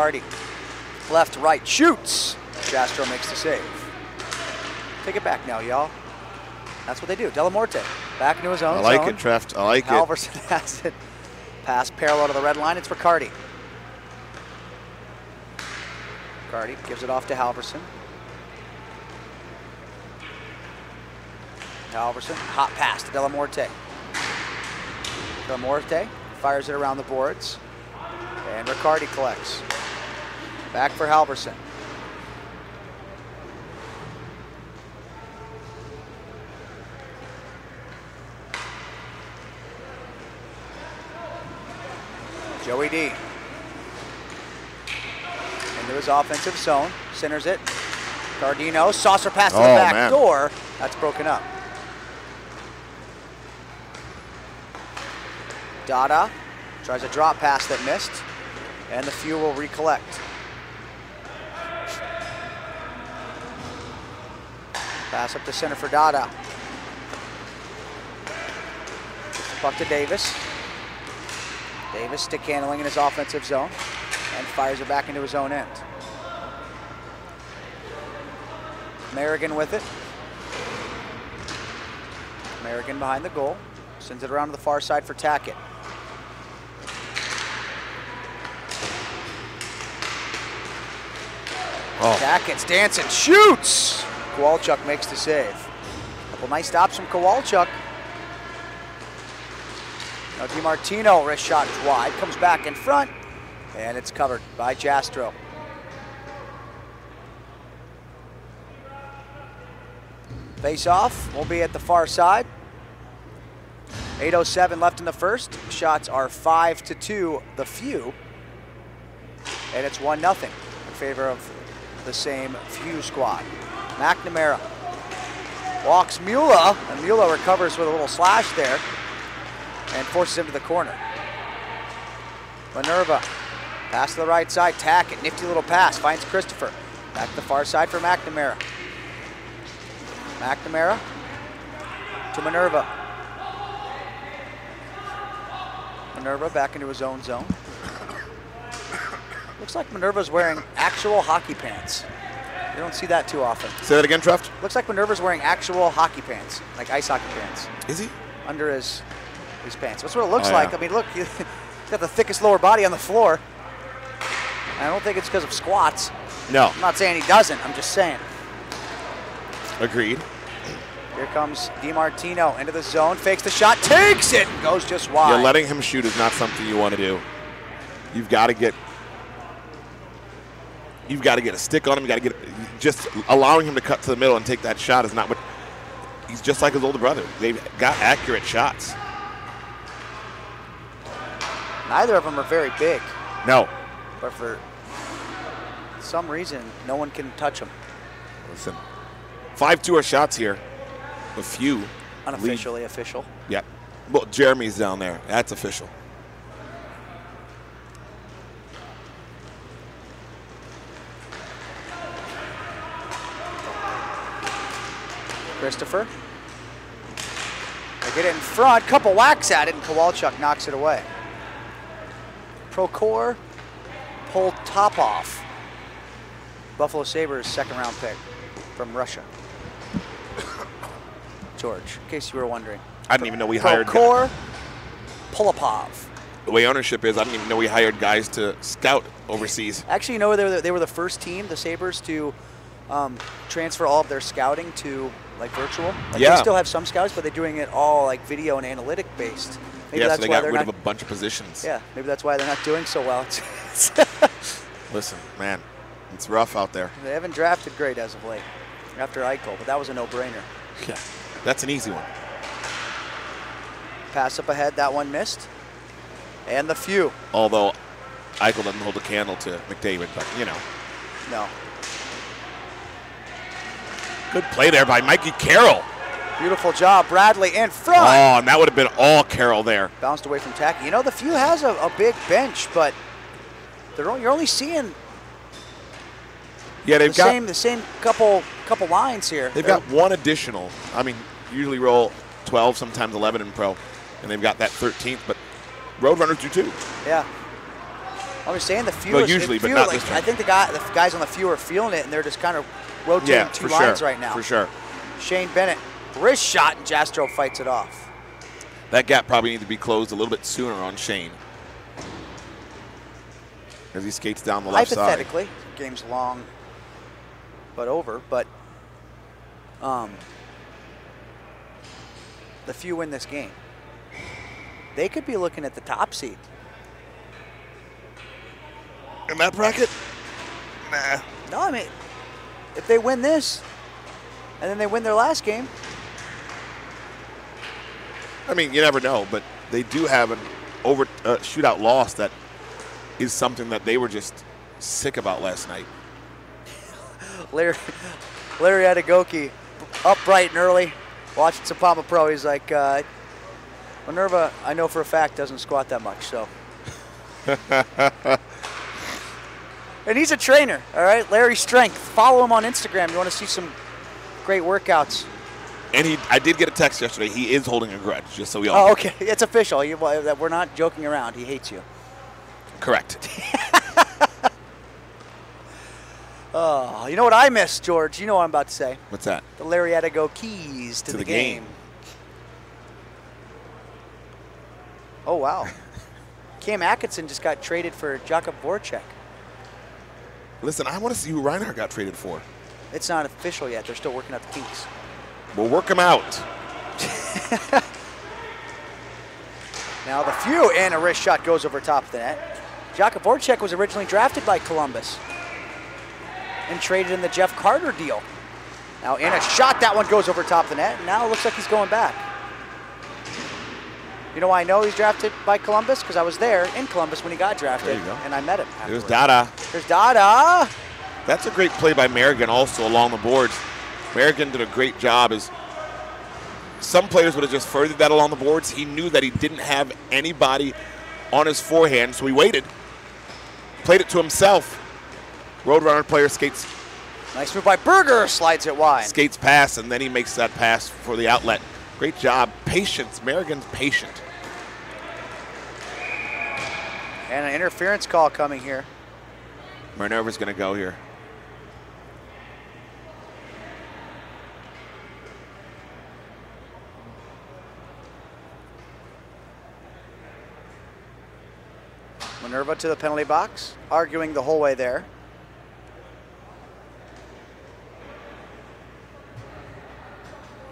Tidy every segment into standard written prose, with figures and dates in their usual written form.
Riccardi. Left, right, shoots. Jastro makes the save. Take it back now, y'all. That's what they do. Delamorte back into his own zone. I like it, Treft. I like it. Halverson has it. Pass parallel to the red line. It's Riccardi. Riccardi gives it off to Halverson. Halverson, hot pass to Delamorte. Delamorte fires it around the boards. And Riccardi collects. Back for Halverson. Joey D. Into his offensive zone. Centers it. Cardino, saucer pass to the back door. That's broken up. Dada tries a drop pass that missed. And the few will recollect. Pass up to center for Dada. Puck to Davis. Davis stick handling in his offensive zone and fires it back into his own end. Merrigan with it. Merrigan behind the goal. Sends it around to the far side for Tackett. Tackett's dancing, shoots! Kowalchuk makes the save. Couple nice stops from Kowalchuk. Now DiMartino, wrist shot wide, comes back in front, and it's covered by Jastro. Face off will be at the far side. 8:07 left in the first. Shots are 5-2, the few. And it's 1-0 in favor of the same few squad. McNamara walks Mula, and Mula recovers with a little slash there and forces him to the corner. Minerva, pass to the right side, Tackett, nifty little pass, finds Christopher. Back to the far side for McNamara. McNamara to Minerva. Minerva back into his own zone. Looks like Minerva's wearing actual hockey pants. You don't see that too often. Say that again, Treft. Looks like Minerva's wearing actual hockey pants, like ice hockey pants. Is he? Under his pants. That's what it looks like. I mean, look, he's got the thickest lower body on the floor. And I don't think it's because of squats. No. I'm not saying he doesn't. I'm just saying. Agreed. Here comes DiMartino into the zone, fakes the shot, takes it, and goes just wide. Yeah, letting him shoot is not something you want to do. You've got to get a stick on him. You got to get just allowing him to cut to the middle and take that shot is not what. He's just like his older brother. They've got accurate shots. Neither of them are very big. No. But for some reason, no one can touch them. Listen, 5-2 are shots here. A few. Unofficially official. Yeah. Well, Jeremy's down there. That's official. Christopher. They get it in front, couple whacks at it, and Kowalchuk knocks it away. Prokhor Poltapov, Buffalo Sabres second round pick from Russia. George, in case you were wondering. I didn't even know we hired Prokhor Poltapov. The way ownership is, I didn't even know we hired guys to scout overseas. Actually, you know, they were the first team, the Sabres, to transfer all of their scouting to like virtual. Like yeah. They still have some scouts, but they're doing it all like video and analytic based. Maybe yeah, that's so they why got rid of not, a bunch of positions. Yeah, maybe that's why they're not doing so well. Listen, man, it's rough out there. They haven't drafted great as of late after Eichel, but that was a no-brainer. Yeah, that's an easy one. Pass up ahead, that one missed. And the few. Although Eichel doesn't hold a candle to McDavid, but you know. No. Good play there by Mikey Carroll. Beautiful job, Bradley in front. Oh, and that would have been all Carroll there. Bounced away from Tacky. You know, the few has a big bench, but you're only seeing yeah, they've got the same couple lines here. They've got one additional. I mean, usually roll 12, sometimes 11 in pro, and they've got that 13th, but Roadrunners do too. Yeah. I was saying the few. Well, usually, but not like, this time. I think the guys on the few are feeling it, and they're just kind of rotating two lines right now. For sure. Shane Bennett, wrist shot, and Jastrow fights it off. That gap probably needs to be closed a little bit sooner on Shane as he skates down the left side. Hypothetically, game's long, but over. But the few win this game. They could be looking at the top seed. In that bracket? Nah. No, I mean, if they win this, and then they win their last game. I mean, you never know, but they do have an shootout loss that is something that they were just sick about last night. Larry Adegoke up bright and early, watching some PAMA Pro. He's like, Minerva, I know for a fact, doesn't squat that much, so. And he's a trainer, all right? Larry Strength. Follow him on Instagram. You want to see some great workouts. And I did get a text yesterday. He is holding a grudge, just so we all know. Oh, okay. It's official. We're not joking around. He hates you. Correct. Oh, you know what I miss, George? You know what I'm about to say. What's that? The Larry Adegoke keys to the game. Oh, wow. Cam Atkinson just got traded for Jakub Voracek. Listen, I want to see who Reinhardt got traded for. It's not official yet. They're still working out the kinks. We'll work them out. Now the few, and a wrist shot goes over top of the net. Jakub Voracek was originally drafted by Columbus and traded in the Jeff Carter deal. Now in a shot, that one goes over top of the net, and now it looks like he's going back. You know why I know he's drafted by Columbus? Because I was there in Columbus when he got drafted, there you go. and I met him There's afterwards. Dada. There's Dada. That's a great play by Merrigan also along the boards. Merrigan did a great job. As some players would have just furthered that along the boards. He knew that he didn't have anybody on his forehand, so he waited. Played it to himself. Roadrunner player skates. Nice move by Berger, slides it wide. Skates pass, and then he makes that pass for the outlet. Great job. Patience. Merrigan's patient. And an interference call coming here. Minerva's going to go here. Minerva to the penalty box, arguing the whole way there.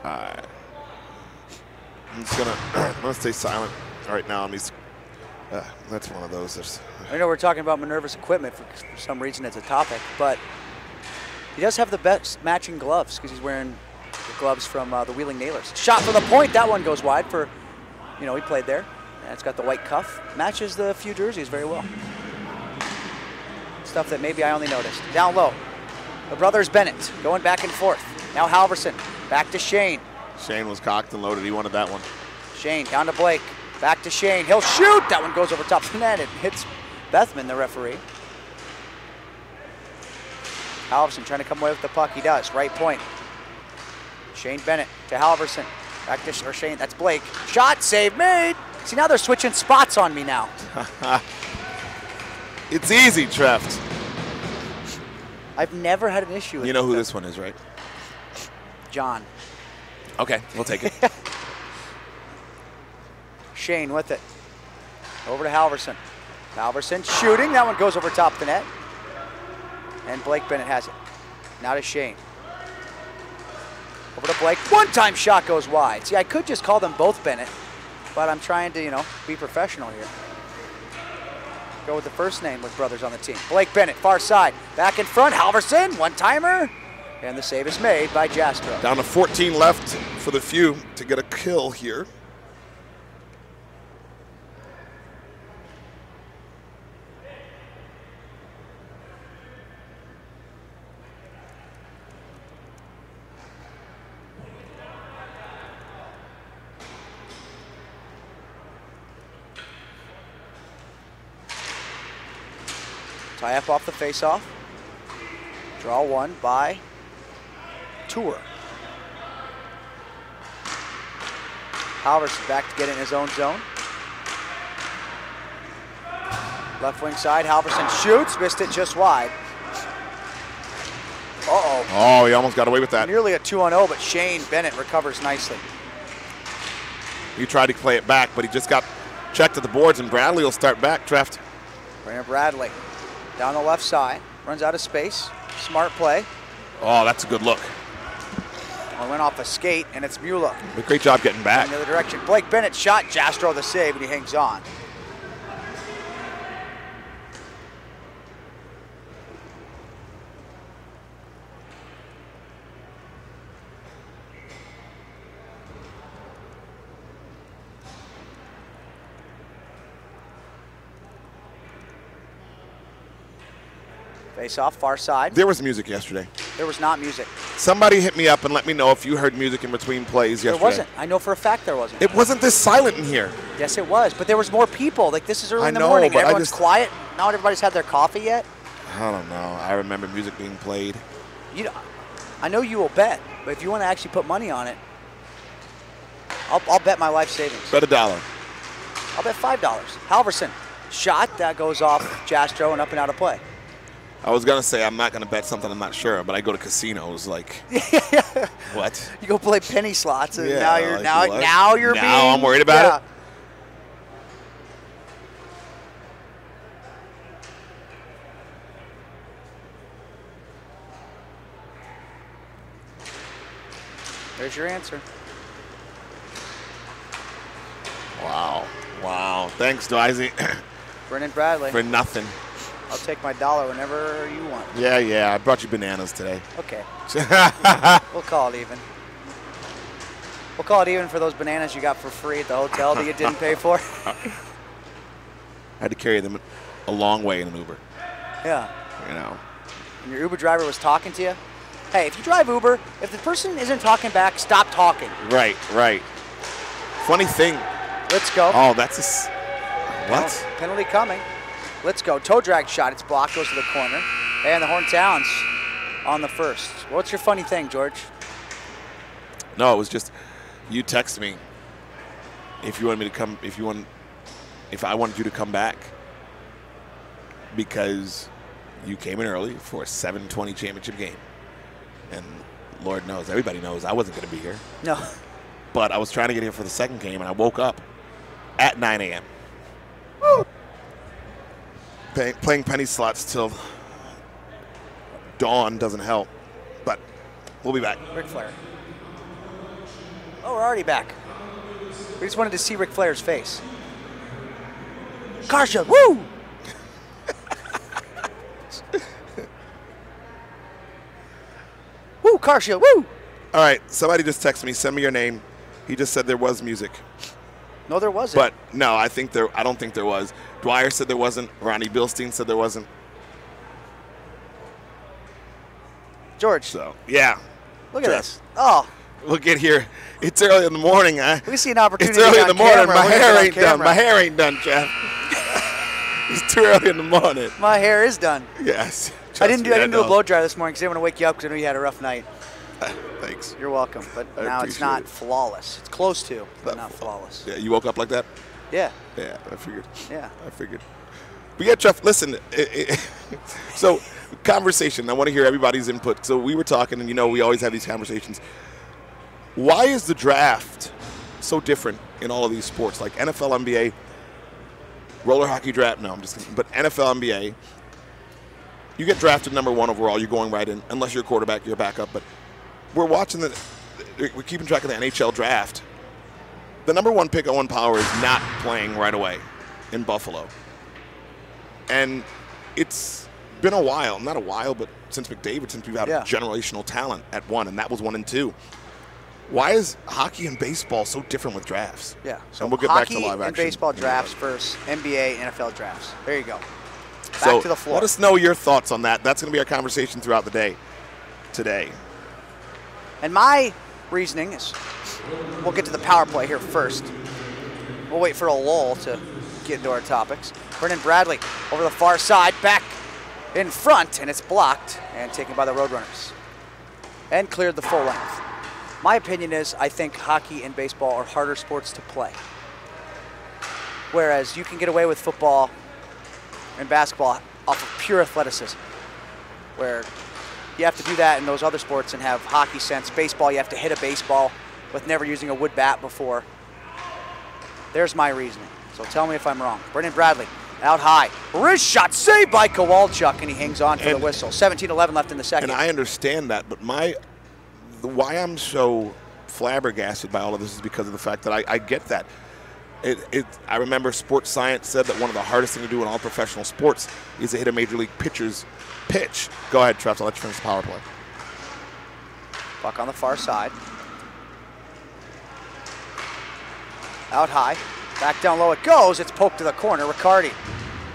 I'm just I'm gonna stay silent right now on these. That's one of those. I know we're talking about Minerva's equipment for some reason it's a topic, but he does have the best matching gloves because he's wearing the gloves from the Wheeling Nailers. Shot for the point, that one goes wide for, he played there. And it's got the white cuff, matches the few jerseys very well. Stuff that maybe I only noticed. Down low, the brothers Bennett going back and forth. Now Halverson, back to Shane. Shane was cocked and loaded. He wanted that one. Shane down to Blake, back to Shane. He'll shoot. That one goes over top of the net. It hits Bethman, the referee. Halverson trying to come away with the puck. He does. Right point. Shane Bennett to Halverson. Back to Shane. That's Blake. Shot, save made. See, now they're switching spots on me now. It's easy, Trev. I've never had an issue with You know who this one is, right? John. Okay, we'll take it. Shane with it. Over to Halverson. Halverson shooting. That one goes over top of the net. And Blake Bennett has it. Now to Shane. Over to Blake. One-time shot goes wide. See, I could just call them both Bennett, but I'm trying to, be professional here. Go with the first name with brothers on the team. Blake Bennett, far side. Back in front, Halverson, one-timer. And the save is made by Jastrow. Down to 14 left for the few to get a kill here. Tie up off the face-off. Draw one by Tour. Halverson back to get in his own zone. Left wing side, Halverson shoots, missed it just wide. Uh-oh. Oh, he almost got away with that. Nearly a 2-0, but Shane Bennett recovers nicely. He tried to play it back, but he just got checked at the boards, and Bradley will start back, Treft. Brandon Bradley down the left side, runs out of space. Smart play. Oh, that's a good look. Well, went off a skate, and it's Mula. Great job getting back. In the other direction. Blake Bennett shot, Jastro the save, and he hangs on. Face off, far side. There was music yesterday. There was not music. Somebody hit me up and let me know if you heard music in between plays yesterday. There wasn't. I know for a fact there wasn't. It wasn't this silent in here. Yes, it was. But there was more people. Like, this is early in the know, morning. but Everyone's quiet. Not everybody's had their coffee yet. I don't know. I remember music being played. I know you will bet, but if you want to actually put money on it, I'll bet my life savings. Bet $1. I'll bet $5. Halverson, shot, that goes off Jastro and up and out of play. I was going to say I'm not going to bet something I'm not sure, but I go to casinos like, what? You go play penny slots, and Yeah, now you're like now you're now being. I'm worried about it. There's your answer. Wow. Wow. Thanks, Dwizey. Brennan Bradley. For nothing. I'll take my $1 whenever you want. Yeah. I brought you bananas today. Okay. We'll call it even. We'll call it even for those bananas you got for free at the hotel that you didn't pay for. I had to carry them a long way in an Uber. Yeah. You know. And your Uber driver was talking to you? Hey, if you drive Uber, if the person isn't talking back, stop talking. Right. Funny thing. Let's go. Oh, that's a... What? Penalty coming. Let's go. Toe drag shot. It's blocked. Goes to the corner. And the Horn Towns on the first. What's your funny thing, George? No, it was just you text me if you wanted me to come, if I wanted you to come back because you came in early for a 7:20 championship game. And Lord knows, everybody knows I wasn't going to be here. No. But I was trying to get here for the second game, and I woke up at 9 a.m. Playing penny slots till dawn doesn't help. But we'll be back. Ric Flair. Oh, we're already back. We just wanted to see Ric Flair's face. Karsha, woo! Woo, Karsha, woo! All right, somebody just texted me. Send me your name. He just said there was music. No, there wasn't. But no, I don't think there was. Dwyer said there wasn't. Ronnie Bilstein said there wasn't. George. So yeah. Look at this. Oh. We'll get here. It's early in the morning, huh? We see an opportunity. It's early in the morning. Camera. My hair ain't done. My hair ain't done, Jeff. It's too early in the morning. My hair is done. Yes. I didn't do a blow dry this morning because I didn't want to wake you up because I know you had a rough night. Thanks. You're welcome. But now it's not flawless. It's close to, but not flawless. Yeah, you woke up like that? Yeah. Yeah, I figured. Yeah. I figured. But yeah, Jeff, listen. So, conversation. I want to hear everybody's input. So we were talking, and we always have these conversations. Why is the draft so different in all of these sports? Like NFL, NBA, roller hockey draft? No, I'm just kidding. But NFL, NBA, you get drafted number 1 overall, you're going right in. Unless you're a quarterback, you're a backup. But we're keeping track of the NHL draft. The number 1 pick, Owen Power, is not playing right away in Buffalo. And it's been a while, not a while, but since McDavid, since we've had generational talent at 1, and that was 1 and 2. Why is hockey and baseball so different with drafts? Yeah. So we'll get back to live action. And baseball drafts versus NBA, NFL drafts. There you go. Back to the floor. Let us know your thoughts on that. That's going to be our conversation throughout the day today. And my reasoning is, we'll get to the power play here first. We'll wait for a lull to get into our topics. Brennan Bradley over the far side, back in front, and it's blocked and taken by the Roadrunners. And cleared the full length. My opinion is I think hockey and baseball are harder sports to play. Whereas you can get away with football in basketball off of pure athleticism, where you have to do that in those other sports and have hockey sense. Baseball, you have to hit a baseball with never using a wood bat before. There's my reasoning. So tell me if I'm wrong. Brendan Bradley, out high. Wrist shot saved by Kowalchuk, and he hangs on for the whistle. 17-11 left in the second. And I understand that, but why I'm so flabbergasted by all of this is because of the fact that I get that. I remember sports science said that one of the hardest things to do in all professional sports is to hit a major league pitcher's pitch. Go ahead, Trev. I'll let you finish the power play. Puck on the far side. Out high. Back down low it goes. It's poked to the corner. Riccardi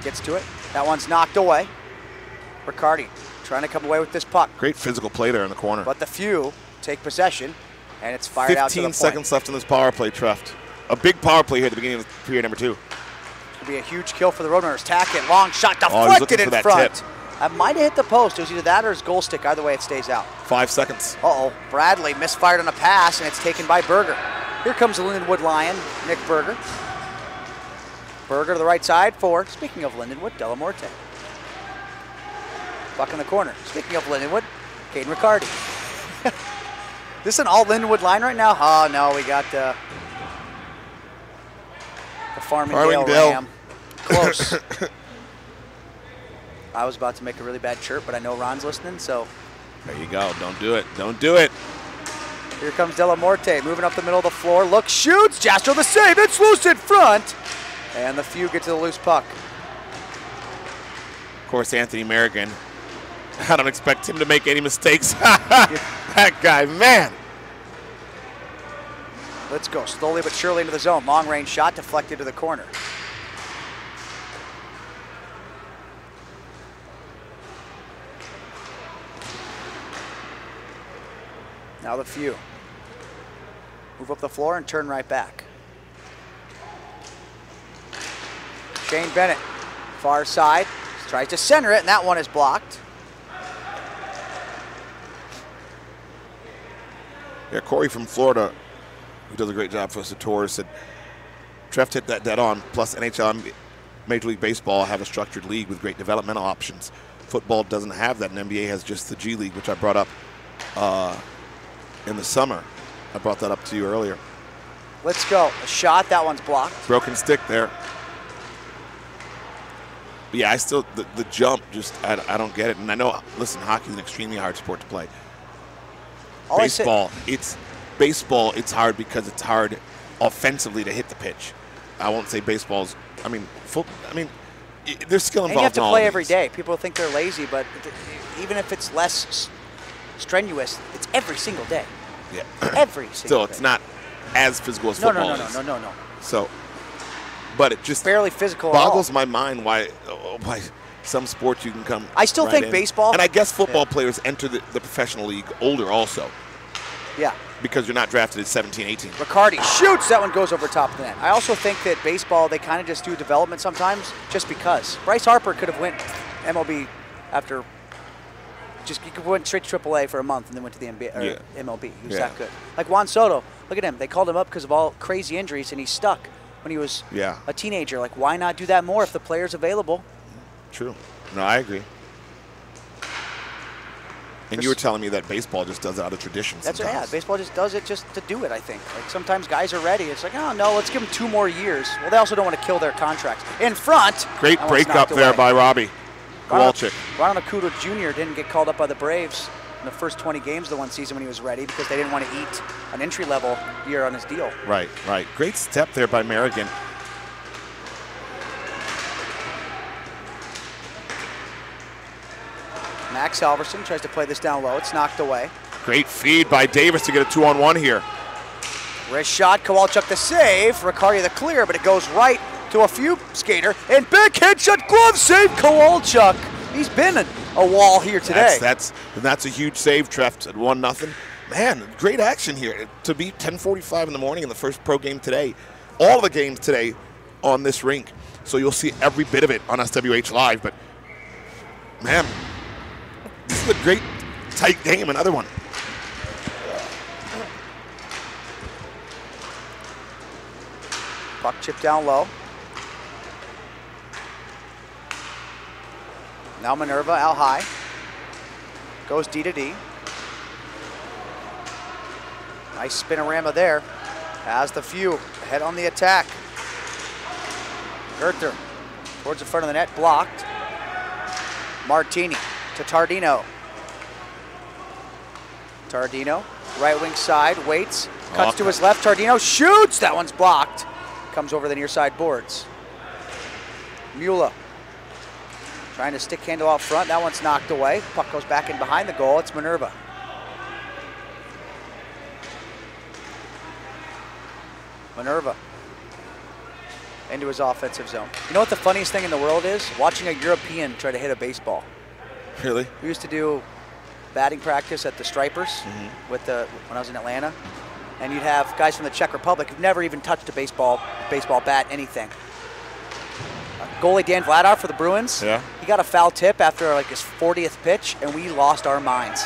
gets to it. That one's knocked away. Riccardi trying to come away with this puck. Great physical play there in the corner. But the few take possession, and it's fired out to the point. 15 seconds left in this power play, Treft. A big power play here at the beginning of period number 2. Could be a huge kill for the Roadrunners. Tackett, long shot, deflected in front. That might have hit the post. It was either that or his goal stick. Either way, it stays out. 5 seconds. Uh-oh. Bradley misfired on a pass, and it's taken by Berger. Here comes the Lindenwood Lion, Nick Berger. Berger to the right side for, speaking of Lindenwood, Delamorte. Puck in the corner. Speaking of Lindenwood, Caden Riccardi. This is an all Lindenwood line right now? Oh, no, we got the Farmingdale Ram. Close. I was about to make a really bad chirp, but I know Ron's listening, so. There you go. Don't do it. Don't do it. Here comes Delamorte moving up the middle of the floor. Look, shoots. Jastro the save. It's loose in front. And the few get to the loose puck. Of course, Anthony Merrigan. I don't expect him to make any mistakes. That guy, man. Let's go slowly but surely into the zone. Long range shot deflected to the corner. Now the few. Move up the floor and turn right back. Shane Bennett, far side, tries to center it, and that one is blocked. Yeah, Corey from Florida, who does a great job for us at Tours, said Trev hit that dead on. Plus NHL and Major League Baseball have a structured league with great developmental options. Football doesn't have that, and NBA has just the G League, which I brought up in the summer. I brought that up to you earlier. Let's go. A shot, that one's blocked. Broken stick there. But yeah, I still, the jump, just, I don't get it. And I know, listen, hockey is an extremely hard sport to play. Baseball, it's hard because it's hard offensively to hit the pitch. I won't say baseball's, there's skill involved in all of these. And you have to play every day. People think they're lazy, but even if it's less strenuous, it's every single day. Yeah. Every single Still, day. it's not as physical as football is. No. So, but it just barely physical boggles my mind why some sports you can come. I still right think in. baseball. And I guess football players enter the professional league older also. Yeah. Because you're not drafted at 17, 18. Riccardi shoots. That one goes over top of the net. I also think that baseball, they kind of just do development sometimes just because. Bryce Harper could have went MLB after. He went straight to AAA for a month and then went to the NBA, or MLB. He was that good. Like Juan Soto, look at him. They called him up because of all crazy injuries, and he's stuck when he was a teenager. Like, why not do that more if the player's available? True. No, I agree. And you were telling me that baseball just does it out of tradition sometimes. That's baseball just does it just to do it, I think. Like, sometimes guys are ready. It's like, oh, no, let's give them 2 more years. Well, they also don't want to kill their contracts. In front. Great break up there by Robbie Kowalchuk. Ronald Acuda Jr. didn't get called up by the Braves in the first 20 games of the one season when he was ready because they didn't want to eat an entry-level year on his deal. Right. Great step there by Merrigan. Max Halverson tries to play this down low. It's knocked away. Great feed by Davis to get a 2-on-1 here. Wrist shot, Kowalchuk the save. Riccardi the clear, but it goes right to a few skater. And big headshot, glove save, Kowalchuk. He's been a wall here today. That's a huge save, Treff, at 1-0. Man, great action here. To be 10:45 in the morning in the first pro game today. All the games today on this rink. So you'll see every bit of it on SWH Live. But, man, this is a great, tight game. Another one. Puck chipped down low. Now Minerva out high. Goes D to D. Nice spinorama there. Has the few. Head on the attack. Gerther towards the front of the net. Blocked. Martini to Tardino. Tardino, right wing side, waits. Cuts to his left. Tardino shoots. That one's blocked. Comes over the near side boards. Mula trying to stick handle out front. That one's knocked away. Puck goes back in behind the goal. It's Minerva. Minerva into his offensive zone. You know what the funniest thing in the world is? Watching a European try to hit a baseball. Really? We used to do batting practice at the Stripers when I was in Atlanta. And you'd have guys from the Czech Republic who've never even touched a baseball bat, anything. Goalie Dan Vladar for the Bruins. Yeah. He got a foul tip after like his 40th pitch, and we lost our minds.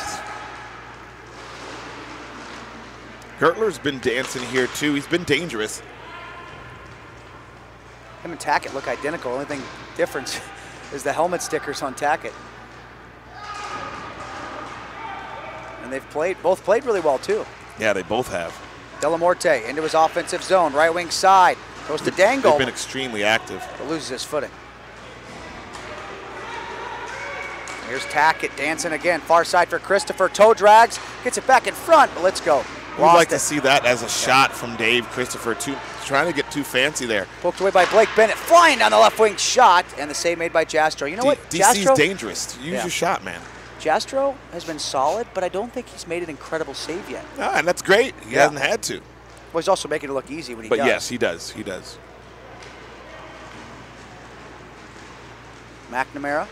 Gertler's been dancing here too. He's been dangerous. Him and Tackett look identical. Only thing difference is the helmet stickers on Tackett. And they've both played really well too. Yeah, they both have. Delamorte into his offensive zone, right wing side. Goes to Dangle. They've been extremely active. But loses his footing. Here's Tackett dancing again. Far side for Christopher. Toe drags. Gets it back in front, but let's go. We'd like to see that as a shot from Dave Christopher. Trying to get too fancy there. Poked away by Blake Bennett. Flying down the left wing shot. And the save made by Jastro. You know what? DC's dangerous. Use your shot, man. Jastro has been solid, but I don't think he's made an incredible save yet. And that's great. He hasn't had to. Well, he's also making it look easy when he does. But yes, he does. He does. McNamara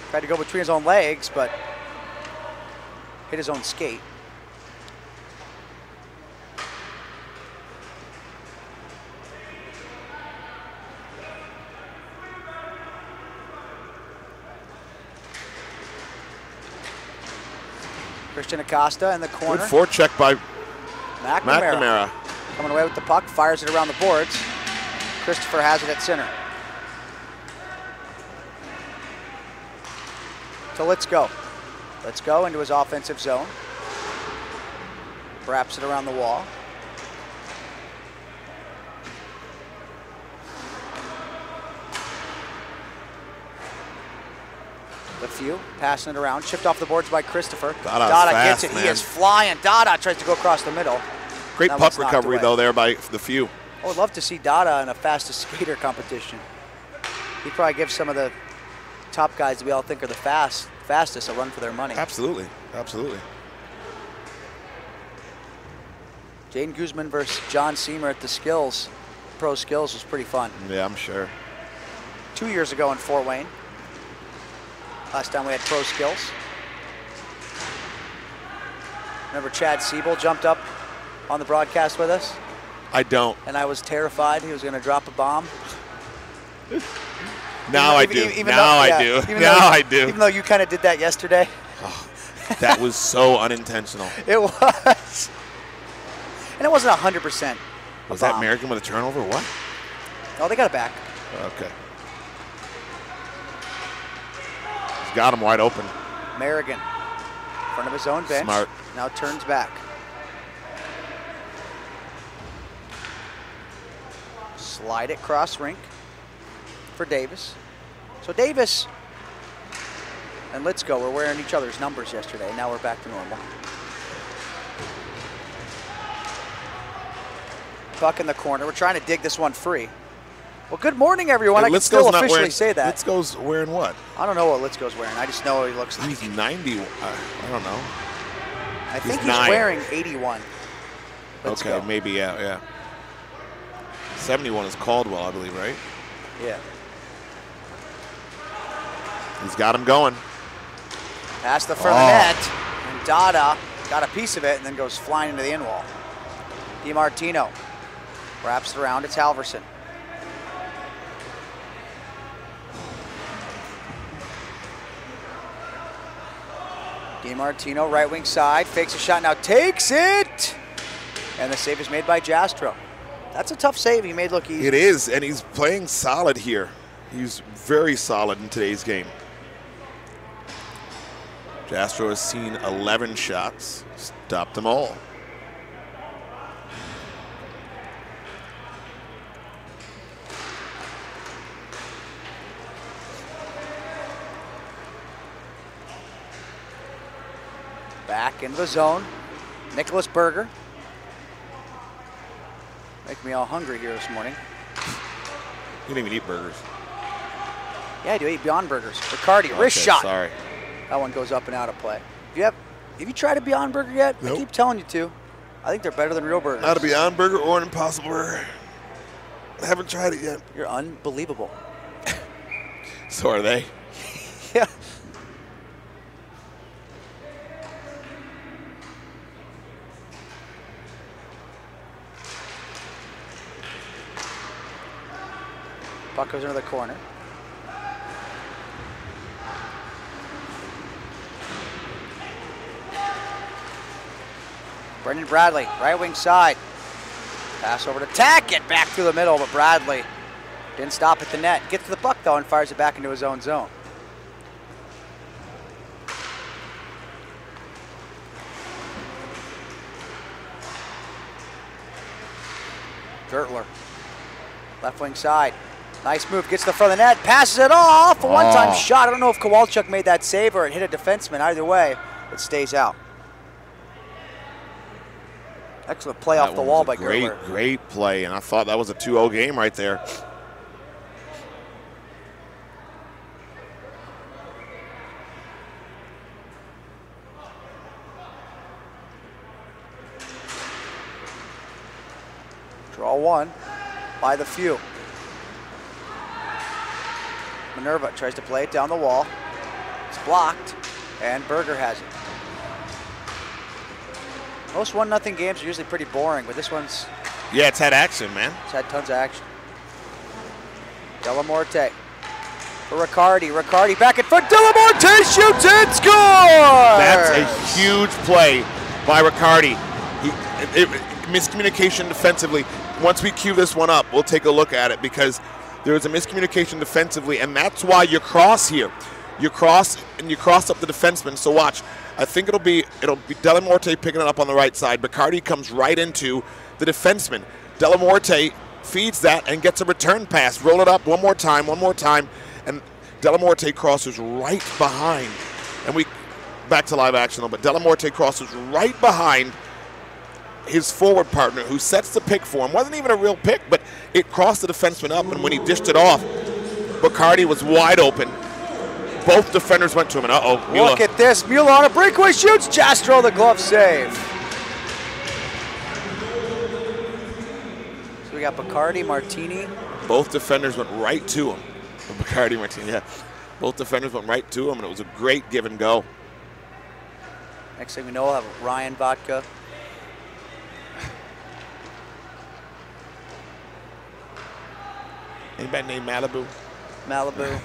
tried to go between his own legs, but hit his own skate. Christian Acosta in the corner. Good forecheck by McNamara. Coming away with the puck, fires it around the boards. Christopher has it at center. So let's go. Let's go into his offensive zone. Wraps it around the wall. The few, passing it around, chipped off the boards by Christopher. Dada gets it, man. He is flying. Dada tries to go across the middle. Great puck recovery though there by the few. I would love to see Dada in a fastest skater competition. He'd probably give some of the top guys that we all think are the fastest a run for their money. Absolutely, absolutely. Jaden Guzman versus John Seamer at the Pro Skills was pretty fun. Yeah, I'm sure. 2 years ago in Fort Wayne. Last time we had Pro Skills. Remember Chad Siebel jumped up on the broadcast with us? I don't. And I was terrified he was going to drop a bomb. Now I do. Now I do. Even though you kind of did that yesterday. Oh, that was so unintentional. It was. And it wasn't 100%. Was that American with a turnover? What? Oh, they got it back. Okay. He's got him wide open. Merrigan, in front of his own bench. Smart. Now turns back. Slide it cross rink for Davis. So Davis and Litsko were wearing each other's numbers yesterday. Now we're back to normal. Puck in the corner. We're trying to dig this one free. Well, good morning, everyone. I can still officially say that. Litsko's wearing what? I don't know what Litsko's wearing. I just know he looks like. He's 90. I don't know. I think he's wearing 81. Okay, maybe, yeah. 71 is Caldwell, I believe, right? Yeah. He's got him going. Past the front of the net. And Dada got a piece of it and then goes flying into the in wall. DiMartino wraps it around. It's Halverson. DiMartino, right wing side, fakes a shot, now takes it! And the save is made by Jastro. That's a tough save. He made look easy. It is, and he's playing solid here. He's very solid in today's game. Jastrow has seen 11 shots, stopped them all. Back into the zone. Nicholas Berger. Making me all hungry here this morning. You didn't even eat burgers. Yeah, I do eat Beyond Burgers. Riccardi, wrist shot. Sorry. That one goes up and out of play. Have you tried a Beyond Burger yet? Nope. I keep telling you to. I think they're better than real burgers. Not a Beyond Burger or an Impossible Burger. I haven't tried it yet. You're unbelievable. So are they. Yeah. Puck goes into the corner. Brendan Bradley, right wing side. Pass over to Tackett, back through the middle, but Bradley didn't stop at the net. Gets to the puck though and fires it back into his own zone. Gertler, left wing side. Nice move, gets to the front of the net, passes it off. A one-time shot. I don't know if Kowalczyk made that save or it hit a defenseman. Either way, it stays out. Excellent play off the wall by Gertler. Great play, and I thought that was a 2-0 game right there. Draw one by the few. Minerva tries to play it down the wall. It's blocked, and Berger has it. Most 1-0 games are usually pretty boring, but this one's... Yeah, it's had action, man. It's had tons of action. Delamorte for Riccardi. Riccardi back at foot. Delamorte shoots and scores! That's a huge play by Riccardi. Miscommunication defensively. Once we cue this one up, we'll take a look at it because there was a miscommunication defensively, and that's why you cross here. You cross and you cross up the defenseman. So watch. I think it'll be Delamorte picking it up on the right side. Riccardi comes right into the defenseman. Delamorte feeds that and gets a return pass. Roll it up one more time, and Delamorte crosses right behind. And we back to live action though, but Delamorte crosses right behind his forward partner who sets the pick for him. Wasn't even a real pick, but it crossed the defenseman up, and when he dished it off, Riccardi was wide open. Both defenders went to him, and uh-oh. Look at this. Mueller on a breakaway shoots. Jastrow, the glove save. So we got Bacardi, Martini. Both defenders went right to him. Bacardi, Martini, yeah. Both defenders went right to him, and it was a great give and go. Next thing we know, we'll have Ryan Vodka. Anybody named Malibu? Malibu.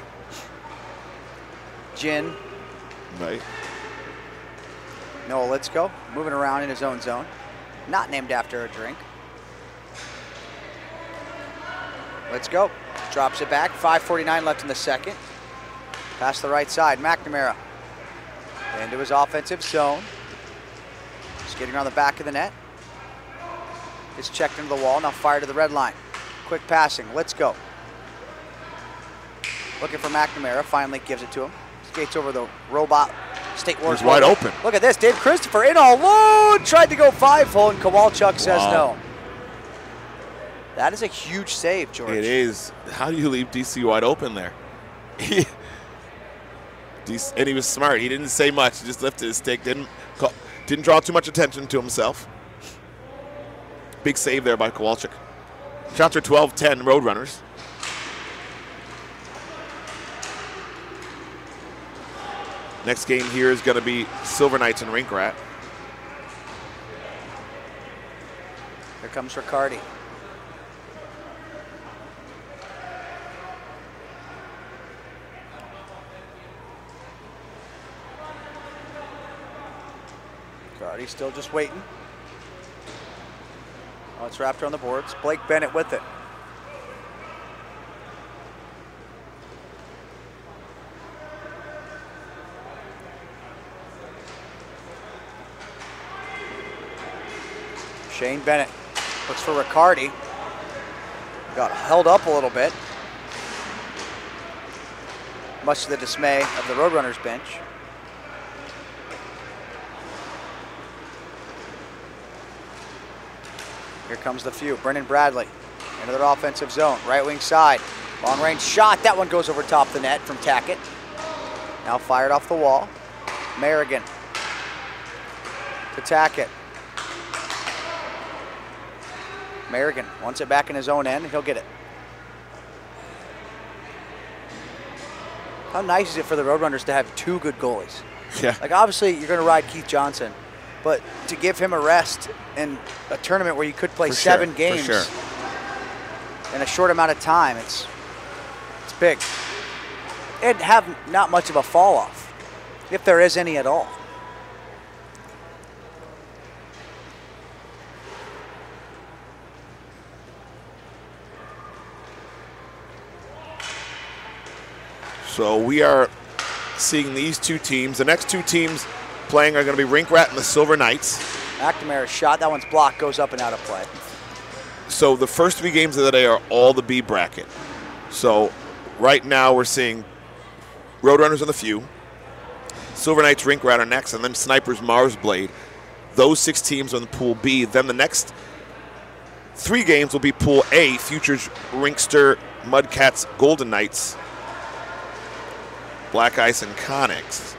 Gin. Right. Noah Litzko moving around in his own zone. Not named after a drink. Let's go. Drops it back. 5:49 left in the second. Past the right side. McNamara into his offensive zone. Skating around the back of the net. Is checked into the wall. Now fire to the red line. Quick passing. Let's go. Looking for McNamara. Finally gives it to him. Skates over the robot. State Wars. He's wide open. Look at this. Dave Christopher in all alone. Tried to go 5-hole, and Kowalczyk says no. That is a huge save, George. It is. How do you leave DC wide open there? And he was smart. He didn't say much. He just lifted his stick. Didn't draw too much attention to himself. Big save there by Kowalczyk. Shots are 12-10 Roadrunners. Next game here is going to be Silver Knights and Rink Rat. Here comes Riccardi. Riccardi still just waiting. Oh, it's wrapped around the boards. Blake Bennett with it. Shane Bennett looks for Riccardi. Got held up a little bit, much to the dismay of the Roadrunners bench. Here comes the few. Brennan Bradley into their offensive zone. Right wing side. Long range shot. That one goes over top the net from Tackett. Now fired off the wall. Merrigan to Tackett. Merrigan wants it back in his own end. He'll get it. How nice is it for the Roadrunners to have two good goalies? Yeah. Like, obviously, you're going to ride Keith Johnson, but to give him a rest in a tournament where you could play seven games in a short amount of time, it's big. And have not much of a fall off, if there is any at all. So we are seeing these two teams. The next two teams playing are going to be Rink Rat and the Silver Knights. McNamara's shot, that one's blocked, goes up and out of play. So the first three games of the day are all the B bracket. So right now we're seeing Roadrunners on the few, Silver Knights, Rink Rat are next, and then Snipers, Mars Blade. Those 6 teams are in the Pool B. Then the next 3 games will be Pool A, Futures, Rinkster, Mudcats, Golden Knights, Black Ice, and Conics.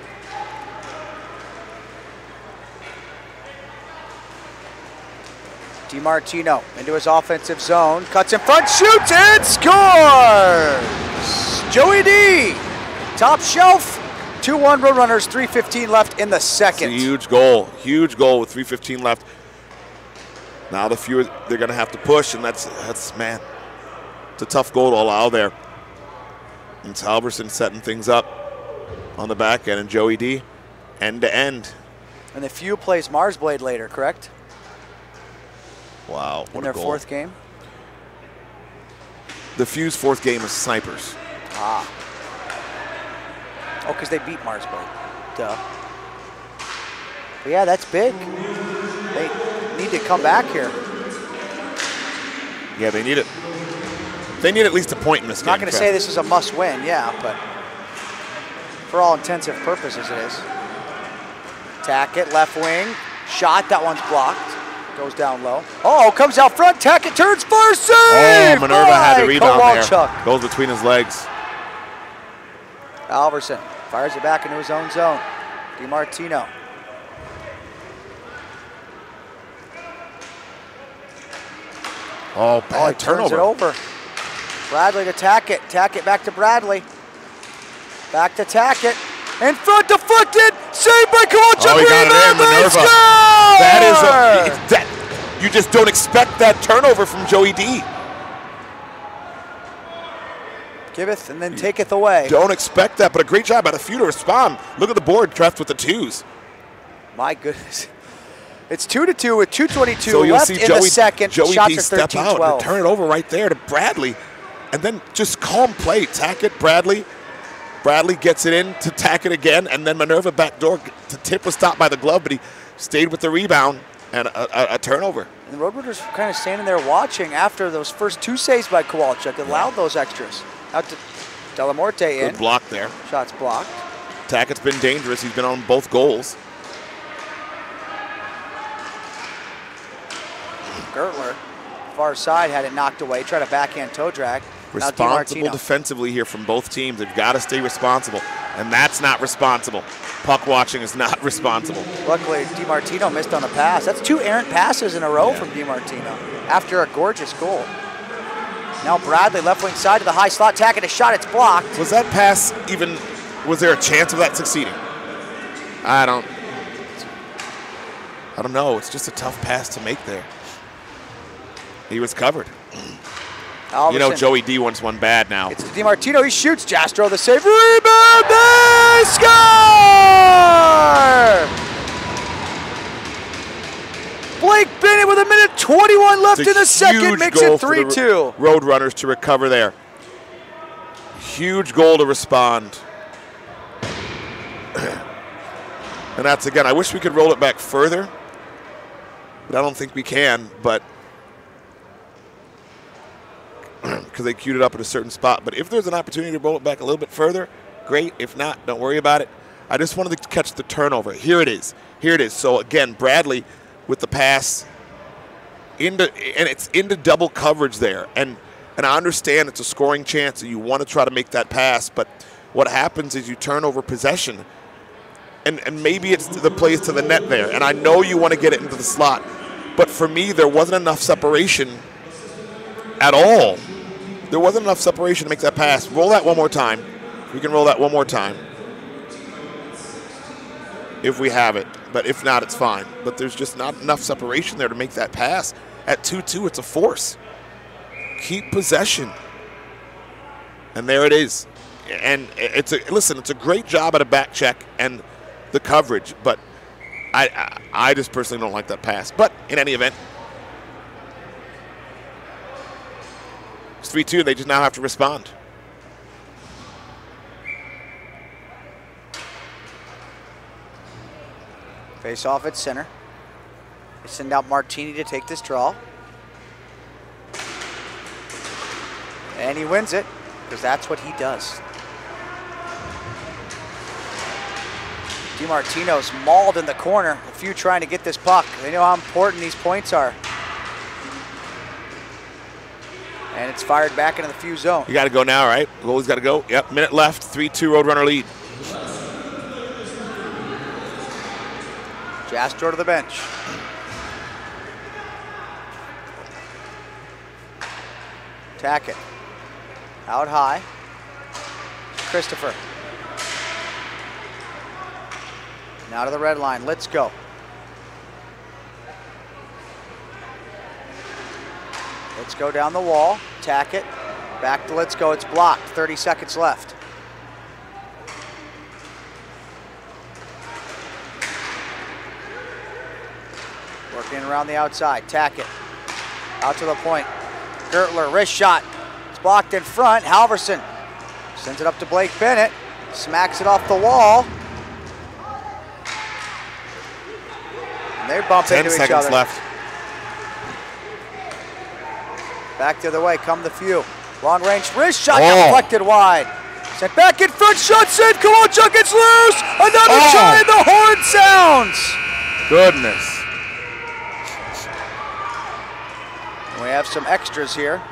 DiMartino into his offensive zone, cuts in front, shoots, and scores! Joey D, top shelf, 2-1 Roadrunners, 3:15 left in the second. It's a huge goal with 3:15 left. Now the few, they're gonna have to push, and that's man, it's a tough goal to allow there. And it's Halverson setting things up on the back end, and Joey D, end to end. And the few plays Mars Blade later, correct? Wow, what in their a goal. 4th game? The Few's 4th game is Snipers. Ah. Oh, because they beat Mars Blade. Duh. But yeah, that's big. They need to come back here. Yeah, they need it. They need at least a point in this game. I'm not going to say this is a must-win, yeah, but for all intents and purposes it is. Tackett, left wing, shot, that one's blocked. Goes down low. Oh, comes out front. Tackett turns first. Save! Oh, Minerva had the rebound Kowalchuk. there. Goes between his legs. Alverson fires it back into his own zone. DiMartino. Oh, bad turns turnover. it over. Bradley to Tackett. Tackett back to Bradley. Back to Tackett. In front, deflected. Saved by Kowalchuk. Oh, he got it in, Minerva. You just don't expect that turnover from Joey D. Giveth and then taketh away. Don't expect that, but a great job by the few to respond. Look at the board, Treff with the 2s. My goodness. It's 2-2 with 2:22 so you'll left see in the second. Joey Shots D are step out 13-12. and turn it over right there to Bradley. And then just calm play. Tackett, Bradley. Bradley gets it in to Tackett again, and then Minerva backdoor. The tip was stopped by the glove, but he stayed with the rebound and a turnover. And the Roadrunners were kind of standing there watching after those first 2 saves by Kowalchuk. Allowed those extras. Out to Delamorte in. Good block there. Shots blocked. Tackett's been dangerous. He's been on both goals. Gertler, far side, had it knocked away. Tried a backhand toe drag. Responsible defensively here from both teams. They've got to stay responsible, and that's not responsible. Puck watching is not responsible. Luckily, DiMartino missed on a pass. That's 2 errant passes in a row from DiMartino after a gorgeous goal. Now Bradley, left wing side to the high slot. Tackett a shot, it's blocked. Was that pass even, was there a chance of that succeeding? I don't know. It's just a tough pass to make there. He was covered. Alverson. You know Joey D wants one bad now. It's DiMartino, he shoots. Jastro the save, rebound, they score! Blake Bennett with 1:21 left in the second, makes it 3-2. Roadrunners to recover there. Huge goal to respond. And that's, again, I wish we could roll it back further. but I don't think we can. But because they queued it up at a certain spot. But if there's an opportunity to roll it back a little bit further, great. If not, don't worry about it. I just wanted to catch the turnover. Here it is. Here it is. So again, Bradley with the pass and it's into double coverage there. And I understand it's a scoring chance and you want to try to make that pass, but what happens is you turn over possession. And maybe it's the plays to the net there. And I know you want to get it into the slot, but for me, there wasn't enough separation at all. There wasn't enough separation to make that pass. Roll that one more time. We can roll that one more time if we have it. But if not, it's fine. But there's just not enough separation there to make that pass. At 2-2, it's a force. Keep possession. And there it is. And it's a great job at a back check and the coverage, but I just personally don't like that pass. But in any event, it's 3-2. They just now have to respond. Face off at center. They send out Martini to take this draw. And he wins it, because that's what he does. DiMartino's mauled in the corner. A few trying to get this puck. They know how important these points are. And it's fired back into the few zone. You got to go now, right? Goalie's got to go. Yep, minute left. 3-2 Roadrunner lead. Jastrow to the bench. Tackett. Out high. Christopher. Now to the red line. Let's go. Let's go down the wall. Tackett. Back to let's go. It's blocked. 30 seconds left. Working around the outside. Tackett. Out to the point. Gertler. Wrist shot. It's blocked in front. Halverson sends it up to Blake Bennett. Smacks it off the wall. And they bump into each other. 10 seconds left. Back the other way, come the few. Long range wrist shot, deflected wide. Sent back in front, shot save, Kowalchuk gets loose! Another try, and the horn sounds! Goodness. And we have some extras here.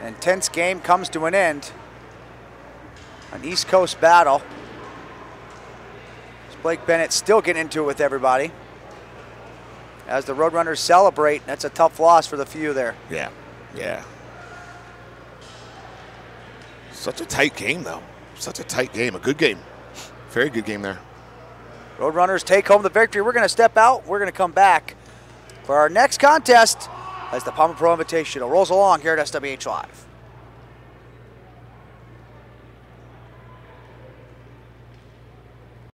An intense game comes to an end. An East Coast battle. Blake Bennett still getting into it with everybody. As the Roadrunners celebrate, that's a tough loss for the few there. Yeah, yeah. Such a tight game, though. Such a tight game. A good game. Very good game there. Roadrunners take home the victory. We're going to step out. We're going to come back for our next contest as the PAMA Pro Invitational rolls along here at SWH Live.